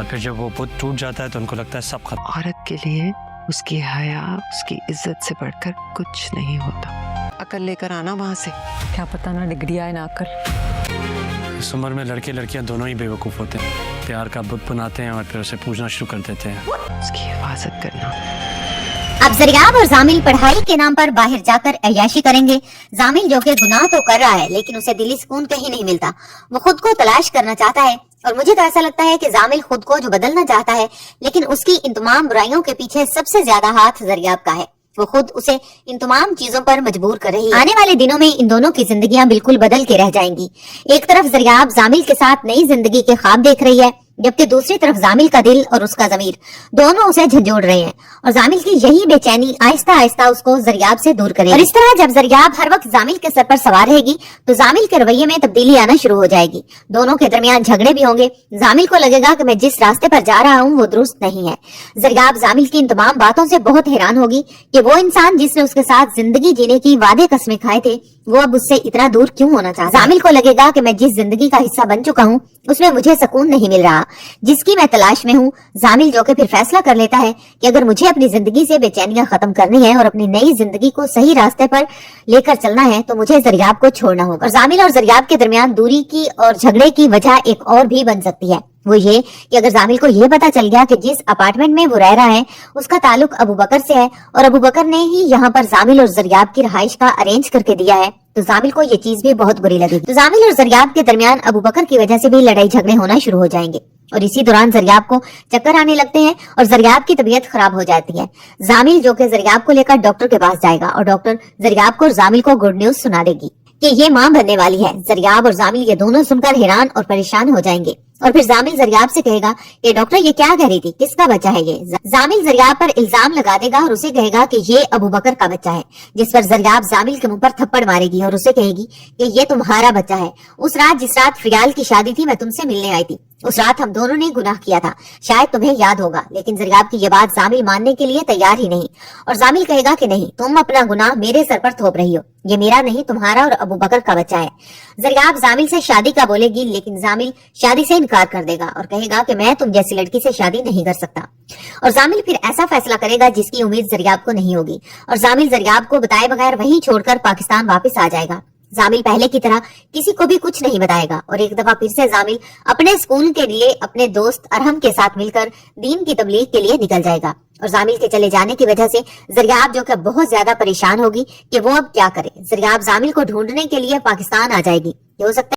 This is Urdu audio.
پھر جب وہ بت ٹوٹ جاتا ہے تو ان کو لگتا ہے سب ختم. عورت کے لیے اس کی حیا، اس کی عزت سے بڑھ کر کچھ نہیں ہوتا. عقل لے کر آنا وہاں سے. کیا پتہ نہ ڈگری آئے نہ عقل. اس عمر میں لڑکے لڑکیاں دونوں ہی بے وقوف ہوتے ہیں. پیار کا بت بناتے ہیں اور پھر اسے پوجنا شروع کر دیتے ہیں. اس کی حفاظت کرنا. اب زریاب اور زامل پڑھائی کے نام پر باہر جا کر عیاشی کریں گے. زامل جو کہ گناہ تو کر رہا ہے لیکن اسے دلی سکون کہیں نہیں ملتا. وہ خود کو تلاش کرنا چاہتا ہے اور مجھے تو ایسا لگتا ہے کہ زامل خود کو جو بدلنا چاہتا ہے لیکن اس کی ان تمام برائیوں کے پیچھے سب سے زیادہ ہاتھ زریاب کا ہے. وہ خود اسے ان تمام چیزوں پر مجبور کر رہی ہے. آنے والے دنوں میں ان دونوں کی زندگیاں بالکل بدل کے رہ جائیں گی. ایک طرف زریاب زامل کے ساتھ نئی زندگی کے خواب دیکھ رہی ہے جبکہ دوسری طرف زامل کا دل اور اس کا ضمیر دونوں اسے جھنجھوڑ رہے ہیں اور زامل کی یہی بے چینی آہستہ آہستہ اس کو زریاب سے دور کرے گی. اور اس طرح جب زریاب ہر وقت زامل کے سر پر سوار رہے گی تو زامل کے رویے میں تبدیلی آنا شروع ہو جائے گی. دونوں کے درمیان جھگڑے بھی ہوں گے. زامل کو لگے گا کہ میں جس راستے پر جا رہا ہوں وہ درست نہیں ہے. زریاب زامل کی ان تمام باتوں سے بہت حیران ہوگی کہ وہ انسان جس نے اس کے ساتھ زندگی جینے کی وعدے قسمیں کھائے تھے وہ اب اس سے اتنا دور کیوں ہونا چاہتا. زامل کو لگے گا کہ میں جس زندگی کا حصہ بن چکا ہوں اس میں مجھے سکون نہیں مل رہا جس کی میں تلاش میں ہوں. زامل جو کہ پھر فیصلہ کر لیتا ہے کہ اگر مجھے اپنی زندگی سے بے چینیاں ختم کرنی ہے اور اپنی نئی زندگی کو صحیح راستے پر لے کر چلنا ہے تو مجھے زریاب کو چھوڑنا ہوگا. اور زامل اور زریاب کے درمیان دوری کی اور جھگڑے کی وجہ ایک اور بھی بن سکتی ہے. وہ یہ کہ اگر زامل کو یہ پتا چل گیا کہ جس اپارٹمنٹ میں وہ رہ رہا ہے اس کا تعلق ابو بکر سے ہے اور ابو بکر نے ہی یہاں پر زامل اور زریاب کی رہائش کا ارینج کر کے دیا ہے تو زامل کو یہ چیز بھی بہت بری لگے گی. تو زامل اور زریاب کے درمیان ابو بکر کی وجہ سے بھی لڑائی جھگڑے ہونا شروع ہو جائیں گے اور اسی دوران زریاب کو چکر آنے لگتے ہیں اور زریاب کی طبیعت خراب ہو جاتی ہے. زامل جو کہ زریاب کو لے کر ڈاکٹر کے پاس جائے گا اور ڈاکٹر زریاب کو اور زامل کو گڈ نیوز سنا دے گی کہ یہ ماں بننے والی ہے. زریاب اور زامل یہ دونوں سن کر حیران اور پریشان ہو جائیں گے اور پھر زامل زریاب سے کہے گا کہ ڈاکٹر یہ کیا کہہ رہی تھی، کس کا بچہ ہے یہ. زامل زریاب پر الزام لگا دے گا اور اسے کہے گا کہ یہ ابو بکر کا بچہ ہے جس پر زریاب زامل کے منہ پر تھپڑ مارے گی اور اسے کہے گی کہ یہ تمہارا بچہ ہے. اس رات جس رات فریال کی شادی تھی میں تم سے ملنے آئی تھی اس رات ہم دونوں نے گناہ کیا تھا، شاید تمہیں یاد ہوگا. لیکن زریاب کی یہ بات زامل ماننے کے لیے تیار ہی نہیں اور زامل کہے گا کہ نہیں، تم اپنا گناہ میرے سر پر تھوپ رہی ہو، یہ میرا نہیں تمہارا اور ابو بکر کا بچہ ہے. زریاب زامل سے شادی کا بولے گی لیکن زامل شادی سے انکار کر دے گا اور کہے گا کہ میں تم جیسی لڑکی سے شادی نہیں کر سکتا. اور زامل پھر ایسا فیصلہ کرے گا جس کی امید زریاب کو نہیں ہوگی اور زامل زریاب کو بتائے بغیر وہیں چھوڑ کر پاکستان واپس آ جائے گا. زامل پہلے کی طرح کسی کو بھی کچھ نہیں بتائے گا اور ایک دفعہ پھر سے زامل اپنے اسکول کے لیے اپنے دوست ارہم کے ساتھ مل کر دین کی تبلیغ کے لیے نکل جائے گا. اور زامل کے چلے جانے کی وجہ سے زریاب جو کہ بہت زیادہ پریشان ہوگی کہ وہ اب کیا کرے. زریاب زامل کو ڈھونڈنے کے لیے پاکستان آ جائے گی. یہ ہو سکتا ہے